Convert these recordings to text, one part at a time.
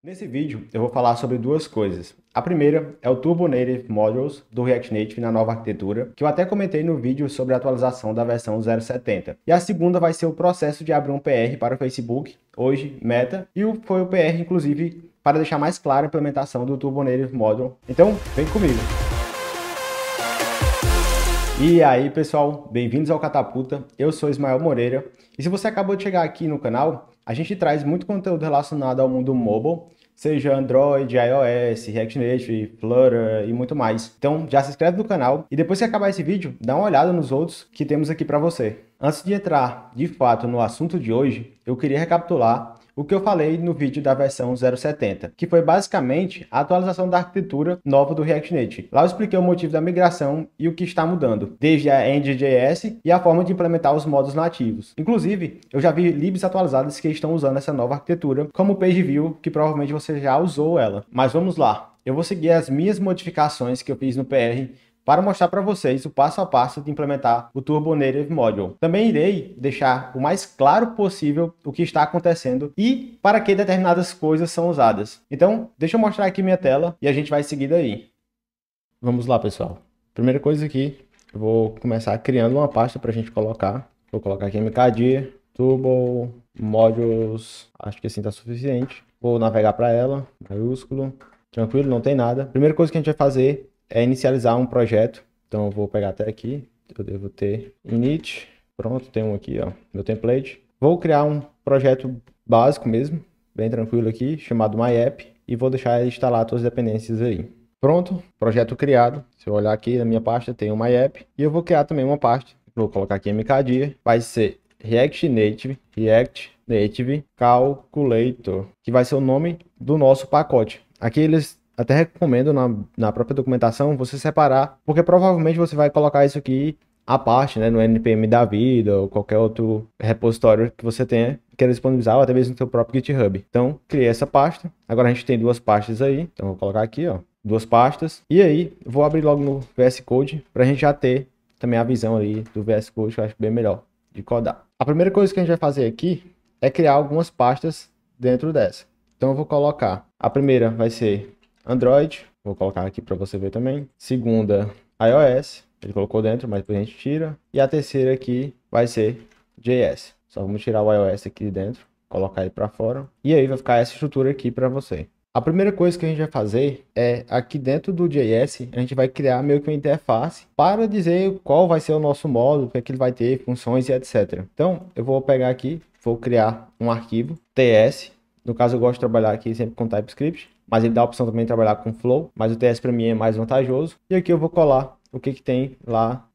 Nesse vídeo eu vou falar sobre duas coisas. A primeira é o Turbo Native Modules do React Native na nova arquitetura, que eu até comentei no vídeo sobre a atualização da versão 0.70. E a segunda vai ser o processo de abrir um PR para o Facebook, hoje Meta, e foi o PR inclusive para deixar mais clara a implementação do Turbo Native Module. Então, vem comigo! E aí pessoal, bem-vindos ao Catapulta, eu sou Ismael Moreira, e se você acabou de chegar aqui no canal, a gente traz muito conteúdo relacionado ao mundo mobile, seja Android, iOS, React Native, Flutter e muito mais. Então já se inscreve no canal e depois que acabar esse vídeo, dá uma olhada nos outros que temos aqui para você. Antes de entrar de fato no assunto de hoje, eu queria recapitular o que eu falei no vídeo da versão 0.70, que foi basicamente a atualização da arquitetura nova do React Native. Lá eu expliquei o motivo da migração e o que está mudando, desde a End.js e a forma de implementar os modos nativos. Inclusive, eu já vi libs atualizadas que estão usando essa nova arquitetura, como o PageView, que provavelmente você já usou ela. Mas vamos lá, eu vou seguir as minhas modificações que eu fiz no PR, para mostrar para vocês o passo a passo de implementar o Turbo Native Module. Também irei deixar o mais claro possível o que está acontecendo e para que determinadas coisas são usadas. Então, deixa eu mostrar aqui minha tela e a gente vai seguir daí. Vamos lá, pessoal. Primeira coisa aqui, eu vou começar criando uma pasta para a gente colocar. Vou colocar aqui mkdir, Turbo Modules, acho que assim está suficiente. Vou navegar para ela, maiúsculo, tranquilo, não tem nada. Primeira coisa que a gente vai fazer é inicializar um projeto. Então eu vou pegar até aqui, eu devo ter init, pronto, tem um aqui, ó, meu template. Vou criar um projeto básico mesmo, bem tranquilo aqui, chamado myapp, e vou deixar ele instalar todas as dependências aí. Pronto, projeto criado. Se eu olhar aqui na minha pasta, tem o myapp, e eu vou criar também uma pasta. Vou colocar aqui mkdir, vai ser React Native Calculator, que vai ser o nome do nosso pacote. Aqui eles até recomendo na própria documentação você separar, porque provavelmente você vai colocar isso aqui à parte, né, no NPM da vida ou qualquer outro repositório que você tenha, queira disponibilizar, ou até mesmo no seu próprio GitHub. Então, criei essa pasta. Agora a gente tem duas pastas aí, então vou colocar aqui, ó, duas pastas. E aí, vou abrir logo no VS Code para a gente já ter também a visão ali do VS Code, que eu acho bem melhor de codar. A primeira coisa que a gente vai fazer aqui é criar algumas pastas dentro dessa. Então eu vou colocar, a primeira vai ser Android, vou colocar aqui para você ver também. Segunda, iOS, ele colocou dentro, mas depois a gente tira. E a terceira aqui vai ser JS. Só vamos tirar o iOS aqui de dentro, colocar ele para fora. E aí vai ficar essa estrutura aqui para você. A primeira coisa que a gente vai fazer é, aqui dentro do JS, a gente vai criar meio que uma interface para dizer qual vai ser o nosso módulo, o que é que ele vai ter, funções e etc. Então, eu vou pegar aqui, vou criar um arquivo, TS. No caso, eu gosto de trabalhar aqui sempre com TypeScript, mas ele dá a opção também de trabalhar com Flow, mas o TS para mim é mais vantajoso. E aqui eu vou colar o que tem lá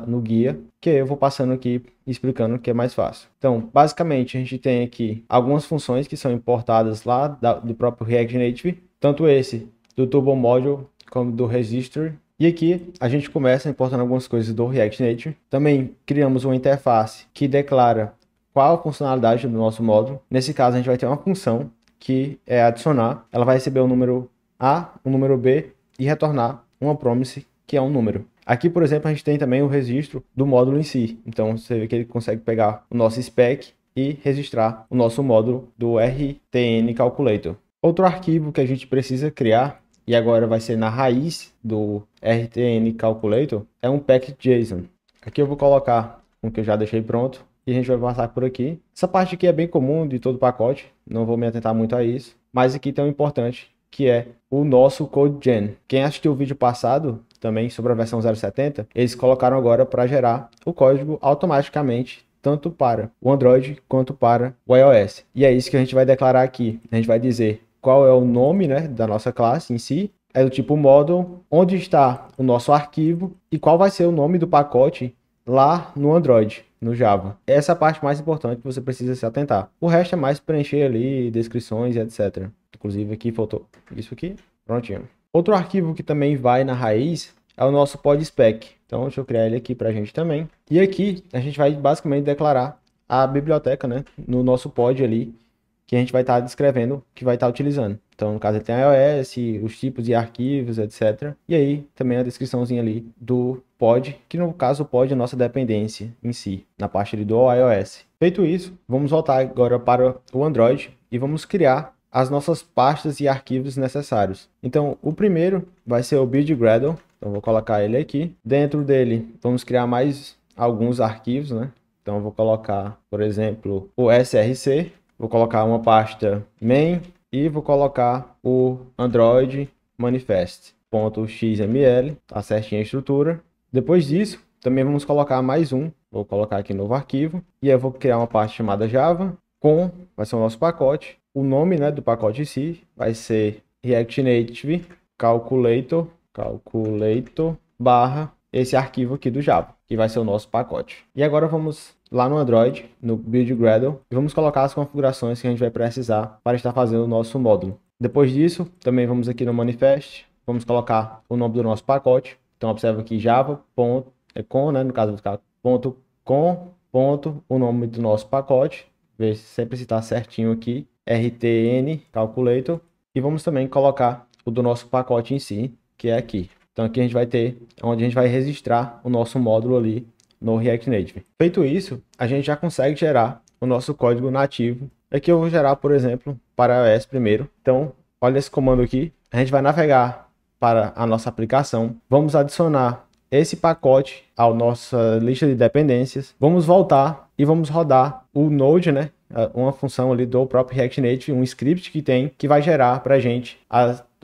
no guia, que eu vou passando aqui explicando o que é mais fácil. Então, basicamente, a gente tem aqui algumas funções que são importadas lá do próprio React Native, tanto esse do Turbo Module como do Registry. E aqui a gente começa importando algumas coisas do React Native. Também criamos uma interface que declara qual a funcionalidade do nosso módulo. Nesse caso, a gente vai ter uma função que é adicionar. Ela vai receber o número A, o número B e retornar uma promise, que é um número. Aqui, por exemplo, a gente tem também o registro do módulo em si. Então, você vê que ele consegue pegar o nosso spec e registrar o nosso módulo do RTN Calculator. Outro arquivo que a gente precisa criar, e agora vai ser na raiz do RTN Calculator, é um package.json. Aqui eu vou colocar o que eu já deixei pronto. E a gente vai passar por aqui. Essa parte aqui é bem comum de todo o pacote, não vou me atentar muito a isso. Mas aqui tem um importante, que é o nosso CodeGen. Quem assistiu o vídeo passado, também sobre a versão 0.70, eles colocaram agora para gerar o código automaticamente, tanto para o Android quanto para o iOS. E é isso que a gente vai declarar aqui. A gente vai dizer qual é o nome, né, da nossa classe em si, é do tipo module, onde está o nosso arquivo e qual vai ser o nome do pacote lá no Android, no Java. Essa é a parte mais importante que você precisa se atentar. O resto é mais preencher ali, descrições, etc. Inclusive aqui faltou isso aqui, prontinho. Outro arquivo que também vai na raiz é o nosso podspec. Então deixa eu criar ele aqui pra gente também. E aqui a gente vai basicamente declarar a biblioteca, né, no nosso pod ali, que a gente vai estar descrevendo, que vai estar utilizando. Então, no caso, ele tem iOS, os tipos de arquivos, etc. E aí, também a descriçãozinha ali do pod, que no caso o pod é a nossa dependência em si, na parte ali do iOS. Feito isso, vamos voltar agora para o Android e vamos criar as nossas pastas e arquivos necessários. Então, o primeiro vai ser o build Gradle. Então, vou colocar ele aqui. Dentro dele, vamos criar mais alguns arquivos, né? Então, eu vou colocar, por exemplo, o src. Vou colocar uma pasta main e vou colocar o Android manifest.xml. Tá certinho a estrutura. Depois disso, também vamos colocar mais um. Vou colocar aqui novo arquivo. E eu vou criar uma parte chamada Java com, vai ser o nosso pacote. O nome, né, do pacote em si vai ser React Native Calculator barra esse arquivo aqui do Java, que vai ser o nosso pacote. E agora vamos lá no Android, no build Gradle, e vamos colocar as configurações que a gente vai precisar para estar fazendo o nosso módulo. Depois disso, também vamos aqui no manifest, vamos colocar o nome do nosso pacote. Então observa aqui java.com, né, no caso vou ficar .com, o nome do nosso pacote, ver sempre se está certinho aqui, rtn calculator, e vamos também colocar o do nosso pacote em si, que é aqui. Então aqui a gente vai ter onde a gente vai registrar o nosso módulo ali no React Native. Feito isso, a gente já consegue gerar o nosso código nativo. Aqui eu vou gerar, por exemplo, para iOS primeiro. Então, olha esse comando aqui. A gente vai navegar para a nossa aplicação. Vamos adicionar esse pacote à nossa lista de dependências. Vamos voltar e vamos rodar o Node, né? Uma função ali do próprio React Native, um script que tem, que vai gerar para a gente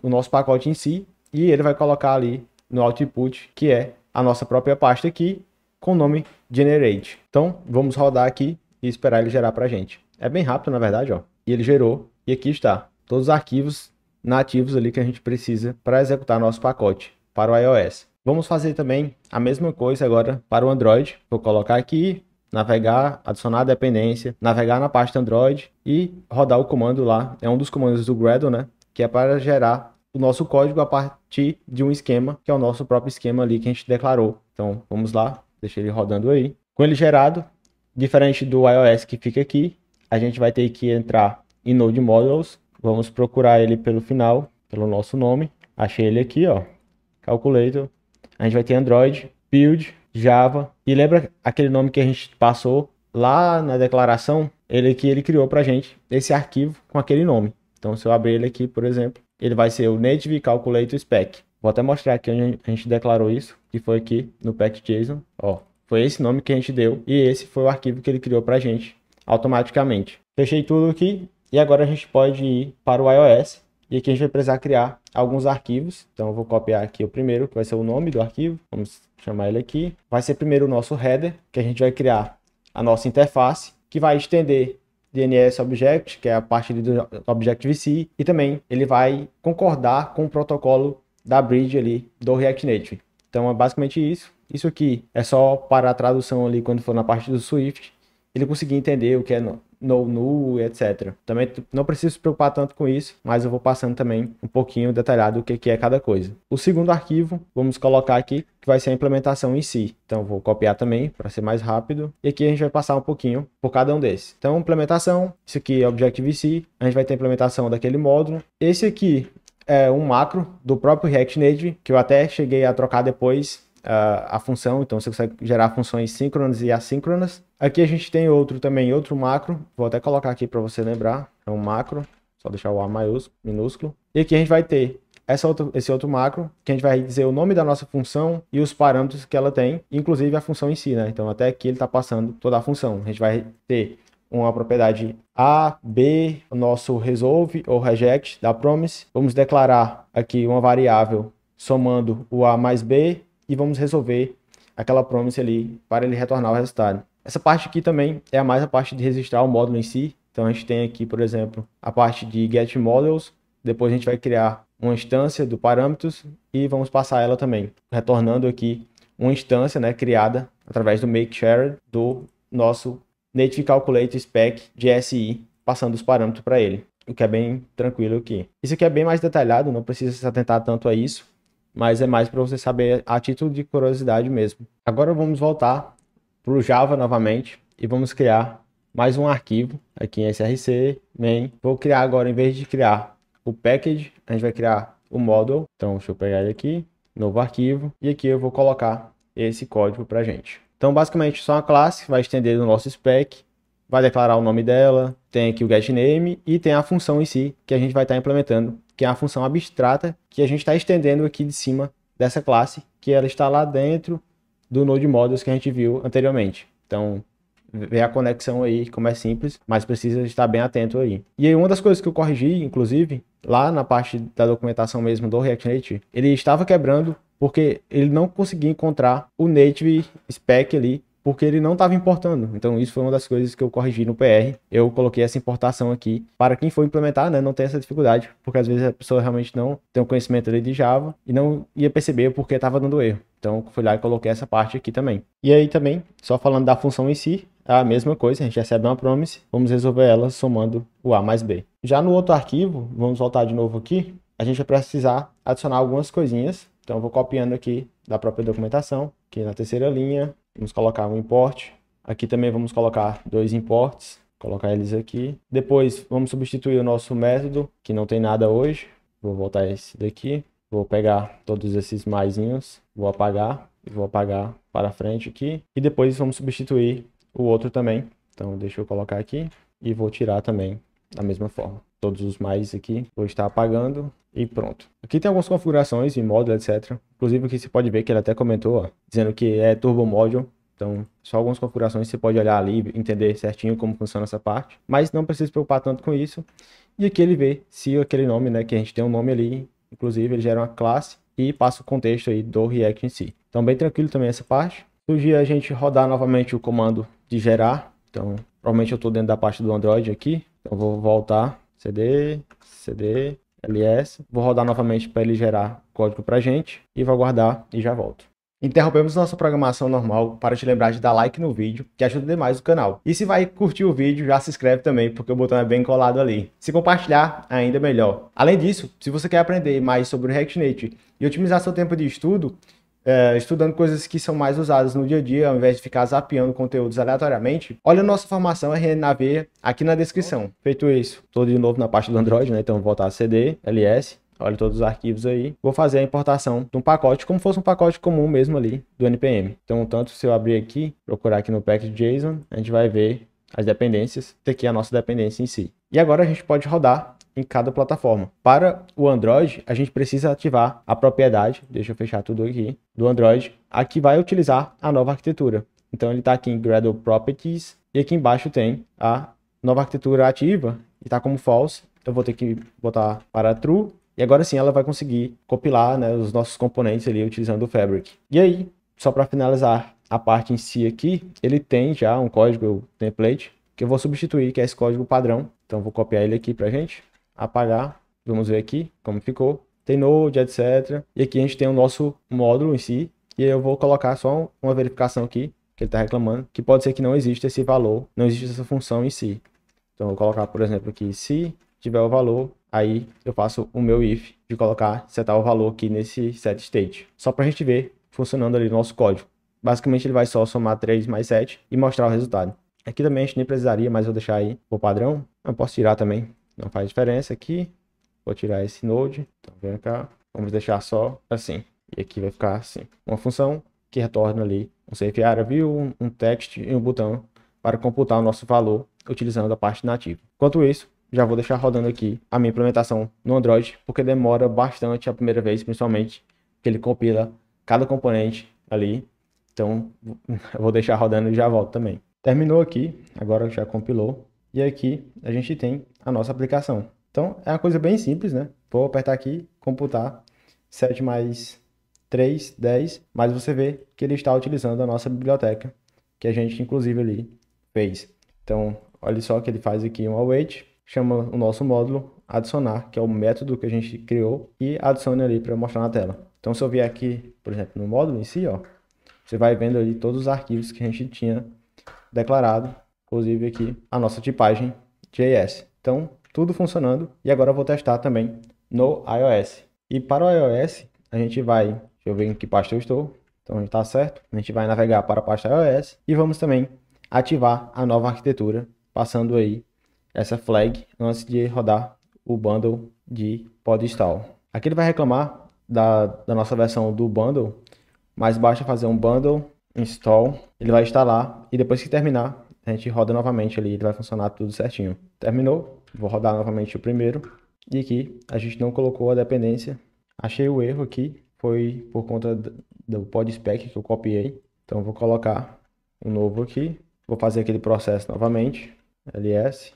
o nosso pacote em si, e ele vai colocar ali no output, que é a nossa própria pasta aqui, com o nome generate. Então, vamos rodar aqui e esperar ele gerar para a gente. É bem rápido, na verdade, ó. E ele gerou, e aqui está todos os arquivos nativos ali que a gente precisa para executar nosso pacote para o iOS. Vamos fazer também a mesma coisa agora para o Android. Vou colocar aqui, navegar, adicionar a dependência, navegar na pasta Android e rodar o comando lá. É um dos comandos do Gradle, né? Que é para gerar o nosso código a partir de um esquema, que é o nosso próprio esquema ali que a gente declarou. Então, vamos lá, deixa ele rodando aí. Com ele gerado, diferente do iOS que fica aqui, a gente vai ter que entrar em Node Modules. Vamos procurar ele pelo final, pelo nosso nome. Achei ele aqui, ó. Calculator. A gente vai ter Android, Build, Java. E lembra aquele nome que a gente passou lá na declaração? Ele criou pra gente esse arquivo com aquele nome. Então, se eu abrir ele aqui, por exemplo, ele vai ser o Native Calculator Spec. Vou até mostrar aqui onde a gente declarou isso, que foi aqui no pack.json. Ó, foi esse nome que a gente deu e esse foi o arquivo que ele criou pra gente automaticamente. Fechei tudo aqui e agora a gente pode ir para o iOS. E aqui a gente vai precisar criar alguns arquivos. Então eu vou copiar aqui o primeiro, que vai ser o nome do arquivo. Vamos chamar ele aqui. Vai ser primeiro o nosso header, que a gente vai criar a nossa interface, que vai estender DNS Object, que é a parte do Objective-C, e também ele vai concordar com o protocolo da bridge ali do React Native. Então é basicamente isso. Isso aqui é só para a tradução ali quando for na parte do Swift, ele conseguir entender o que é no, etc. Também não preciso se preocupar tanto com isso, mas eu vou passando também um pouquinho detalhado o que é cada coisa. O segundo arquivo, vamos colocar aqui, que vai ser a implementação em si. Então, vou copiar também para ser mais rápido. E aqui a gente vai passar um pouquinho por cada um desses. Então, implementação, isso aqui é Objective-C, a gente vai ter a implementação daquele módulo. Esse aqui é um macro do próprio React Native, que eu até cheguei a trocar depois a função, então você consegue gerar funções síncronas e assíncronas. Aqui a gente tem outro macro, vou até colocar aqui para você lembrar, é um macro, só deixar o A minúsculo. E aqui a gente vai ter esse outro macro, que a gente vai dizer o nome da nossa função e os parâmetros que ela tem, inclusive a função em si, né? Então até aqui ele está passando toda a função. A gente vai ter uma propriedade A, B, o nosso resolve ou reject da promise. Vamos declarar aqui uma variável somando o A mais B, e vamos resolver aquela promise ali para ele retornar o resultado. Essa parte aqui também é mais a parte de registrar o módulo em si. Então a gente tem aqui, por exemplo, a parte de get models. Depois a gente vai criar uma instância do parâmetros e vamos passar ela também, retornando aqui uma instância, né, criada através do make shared do nosso Native Calculator Spec de SI, passando os parâmetros para ele, o que é bem tranquilo aqui. Isso aqui é bem mais detalhado, não precisa se atentar tanto a isso, mas é mais para você saber a título de curiosidade mesmo. Agora vamos voltar para o Java novamente e vamos criar mais um arquivo aqui em src main. Vou criar agora, em vez de criar o package, a gente vai criar o model. Então deixa eu pegar ele aqui, novo arquivo, e aqui eu vou colocar esse código para gente. Então basicamente só uma classe vai estender no nosso spec vai declarar o nome dela, tem aqui o getName e tem a função em si que a gente vai estar implementando, que é a função abstrata que a gente está estendendo aqui de cima dessa classe, que ela está lá dentro do Node Modules que a gente viu anteriormente. Então, ver a conexão aí, como é simples, mas precisa estar bem atento aí. E aí, uma das coisas que eu corrigi, inclusive, lá na parte da documentação mesmo do React Native, ele estava quebrando porque ele não conseguia encontrar o native spec ali, porque ele não estava importando. Então, isso foi uma das coisas que eu corrigi no PR. Eu coloquei essa importação aqui para quem for implementar, né, não ter essa dificuldade, porque às vezes a pessoa realmente não tem um conhecimento ali de Java e não ia perceber porque estava dando erro. Então, fui lá e coloquei essa parte aqui também. E aí também, só falando da função em si, é a mesma coisa, a gente recebe uma promise, vamos resolver ela somando o A mais B. Já no outro arquivo, vamos voltar de novo aqui, a gente vai precisar adicionar algumas coisinhas. Então, eu vou copiando aqui da própria documentação, aqui na terceira linha, vamos colocar um import. Aqui também vamos colocar 2 imports, colocar eles aqui. Depois, vamos substituir o nosso método, que não tem nada hoje. Vou voltar esse daqui. Vou pegar todos esses maisinhos, vou apagar e vou apagar para frente aqui. E depois vamos substituir o outro também. Então, deixa eu colocar aqui e vou tirar também da mesma forma. Todos os mais aqui, vou estar apagando e pronto. Aqui tem algumas configurações em módulo, etc. Inclusive aqui você pode ver que ele até comentou, ó, dizendo que é Turbo Module. Então, só algumas configurações você pode olhar ali, entender certinho como funciona essa parte. Mas não precisa se preocupar tanto com isso. E aqui ele vê se aquele nome, né, que a gente tem um nome ali, inclusive ele gera uma classe e passa o contexto aí do React em si. Então, bem tranquilo também essa parte. Surgir a gente rodar novamente o comando de gerar. Então, provavelmente eu estou dentro da parte do Android aqui. Então, vou voltar, cd, ls. Vou rodar novamente para ele gerar código para a gente. E vou aguardar e já volto. Interrompemos nossa programação normal para te lembrar de dar like no vídeo, que ajuda demais o canal. E se vai curtir o vídeo, já se inscreve também, porque o botão é bem colado ali. Se compartilhar, ainda melhor. Além disso, se você quer aprender mais sobre o React Native e otimizar seu tempo de estudo, estudando coisas que são mais usadas no dia a dia, ao invés de ficar zapeando conteúdos aleatoriamente, olha a nossa formação RN na veia aqui na descrição. Feito isso, estou de novo na parte do Android, né? Então vou voltar a cd, ls, olha todos os arquivos aí. Vou fazer a importação de um pacote, como fosse um pacote comum mesmo ali do NPM. Então, tanto se eu abrir aqui, procurar aqui no package.json, a gente vai ver as dependências, ter aqui a nossa dependência em si. E agora a gente pode rodar em cada plataforma. Para o Android, a gente precisa ativar a propriedade, deixa eu fechar tudo aqui, do Android, aqui vai utilizar a nova arquitetura. Então ele está aqui em Gradle Properties, e aqui embaixo tem a nova arquitetura ativa, e está como false, eu vou ter que botar para true, e agora sim ela vai conseguir compilar, né, os nossos componentes ali utilizando o Fabric. E aí, só para finalizar a parte em si aqui, ele tem já um código template, que eu vou substituir, que é esse código padrão. Então vou copiar ele aqui para a gente, apagar, vamos ver aqui como ficou, tem Node, etc. E aqui a gente tem o nosso módulo em si, e eu vou colocar só uma verificação aqui, que ele está reclamando, que pode ser que não exista esse valor, não existe essa função em si. Então eu vou colocar, por exemplo, aqui, se tiver o valor, aí eu faço o meu if de colocar, setar o valor aqui nesse set state, só para a gente ver funcionando ali o nosso código. Basicamente ele vai só somar 3 mais 7 e mostrar o resultado. Aqui também a gente nem precisaria, mas vou deixar aí o padrão. Eu posso tirar também, não faz diferença aqui. Vou tirar esse node, então vem cá, vamos deixar só assim. E aqui vai ficar assim, uma função que retorna ali um safe area view, um text e um botão para computar o nosso valor utilizando a parte nativa. Enquanto isso, já vou deixar rodando aqui a minha implementação no Android, porque demora bastante a primeira vez, principalmente, que ele compila cada componente ali. Então, eu vou deixar rodando e já volto também. Terminou aqui, agora já compilou. E aqui a gente tem a nossa aplicação. Então, é uma coisa bem simples, né? Vou apertar aqui, computar, 7 mais 3, 10, mas você vê que ele está utilizando a nossa biblioteca, que a gente, inclusive, ali fez. Então, olha só que ele faz aqui um await, chama o nosso módulo adicionar, que é o método que a gente criou, e adiciona ali para mostrar na tela. Então, se eu vier aqui, por exemplo, no módulo em si, ó, você vai vendo ali todos os arquivos que a gente tinha declarado, inclusive aqui a nossa tipagem JS. Então, tudo funcionando, e agora eu vou testar também no iOS. E para o iOS, a gente vai, deixa eu ver em que pasta eu estou, então está certo, a gente vai navegar para a pasta iOS, e vamos também ativar a nova arquitetura, passando aí essa flag antes de rodar o bundle de pod install. Aqui ele vai reclamar da nossa versão do bundle, mas basta fazer um bundle install, ele vai instalar e depois que terminar, a gente roda novamente ali, ele vai funcionar tudo certinho. Terminou, vou rodar novamente o primeiro. E aqui a gente não colocou a dependência. Achei o erro aqui, foi por conta do podspec que eu copiei. Então vou colocar um novo aqui. Vou fazer aquele processo novamente. ls,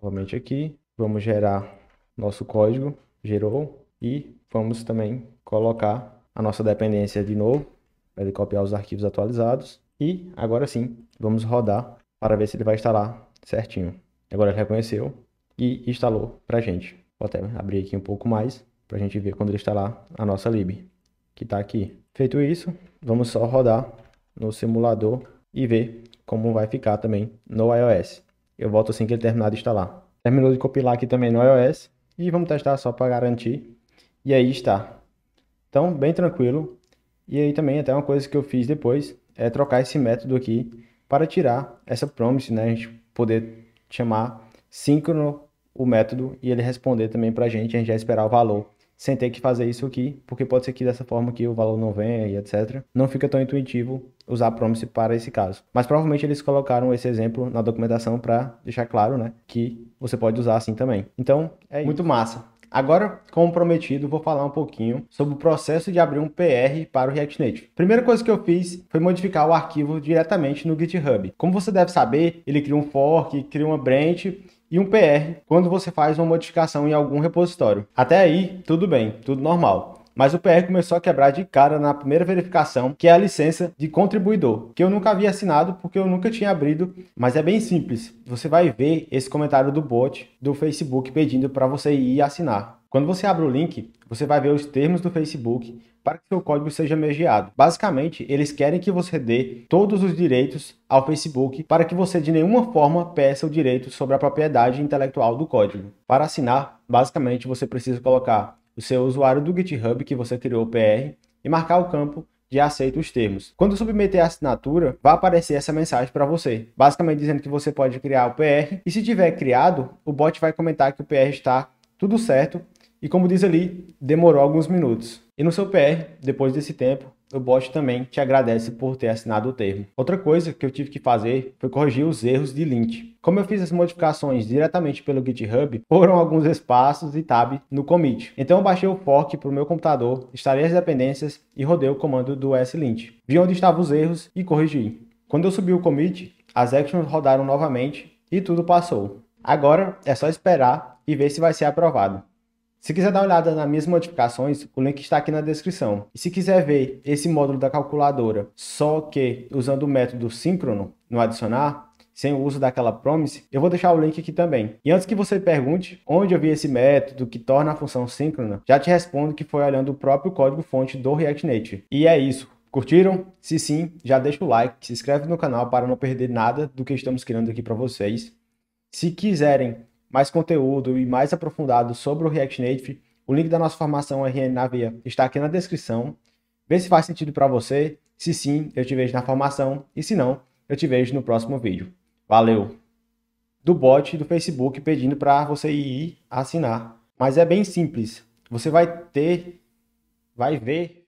novamente aqui. Vamos gerar nosso código, gerou. E vamos também colocar a nossa dependência de novo, para ele copiar os arquivos atualizados. E agora sim, vamos rodar para ver se ele vai instalar certinho. Agora ele reconheceu e instalou para a gente. Vou até abrir aqui um pouco mais para a gente ver quando ele instalar a nossa lib, que está aqui. Feito isso, vamos só rodar no simulador e ver como vai ficar também no iOS. Eu volto assim que ele terminar de instalar. Terminou de compilar aqui também no iOS e vamos testar só para garantir. E aí está. Então, bem tranquilo. E aí também até uma coisa que eu fiz depois é trocar esse método aqui para tirar essa promise, né? A gente poder chamar síncrono o método e ele responder também para a gente já esperar o valor, sem ter que fazer isso aqui, porque pode ser que dessa forma que o valor não venha e etc. Não fica tão intuitivo usar promise para esse caso. Mas provavelmente eles colocaram esse exemplo na documentação para deixar claro, né, que você pode usar assim também. Então, é isso. Muito massa. Agora, como prometido, vou falar um pouquinho sobre o processo de abrir um PR para o React Native. Primeira coisa que eu fiz foi modificar o arquivo diretamente no GitHub. Como você deve saber, ele cria um fork, cria uma branch e um PR quando você faz uma modificação em algum repositório. Até aí, tudo bem, tudo normal. Mas o PR começou a quebrar de cara na primeira verificação, que é a licença de contribuidor, que eu nunca havia assinado porque eu nunca tinha abrido, mas é bem simples. Você vai ver esse comentário do bot do Facebook pedindo para você ir assinar. Quando você abre o link, você vai ver os termos do Facebook para que seu código seja mediado. Basicamente, eles querem que você dê todos os direitos ao Facebook para que você de nenhuma forma peça o direito sobre a propriedade intelectual do código. Para assinar, basicamente você precisa colocar o seu usuário do GitHub que você criou o PR e marcar o campo de aceito os termos. Quando submeter a assinatura, vai aparecer essa mensagem para você, basicamente dizendo que você pode criar o PR e se tiver criado, o bot vai comentar que o PR está tudo certo e como diz ali, demorou alguns minutos. E no seu PR, depois desse tempo, o bot também te agradece por ter assinado o termo. Outra coisa que eu tive que fazer foi corrigir os erros de lint. Como eu fiz as modificações diretamente pelo GitHub, foram alguns espaços e tab no commit. Então eu baixei o fork para o meu computador, instalei as dependências e rodei o comando do slint. Vi onde estavam os erros e corrigi. Quando eu subi o commit, as actions rodaram novamente e tudo passou. Agora é só esperar e ver se vai ser aprovado. Se quiser dar uma olhada nas minhas modificações, o link está aqui na descrição. E se quiser ver esse módulo da calculadora, só que usando o método síncrono no adicionar, sem o uso daquela promise, eu vou deixar o link aqui também. E antes que você pergunte onde eu vi esse método que torna a função síncrona, já te respondo que foi olhando o próprio código-fonte do React Native. E é isso. Curtiram? Se sim, já deixa o like, se inscreve no canal para não perder nada do que estamos criando aqui para vocês. Se quiserem mais conteúdo e mais aprofundado sobre o React Native, o link da nossa formação RN na Veia está aqui na descrição. Vê se faz sentido para você. Se sim, eu te vejo na formação. E se não, eu te vejo no próximo vídeo. Valeu! Do bot do Facebook pedindo para você ir assinar. Mas é bem simples. Você vai ver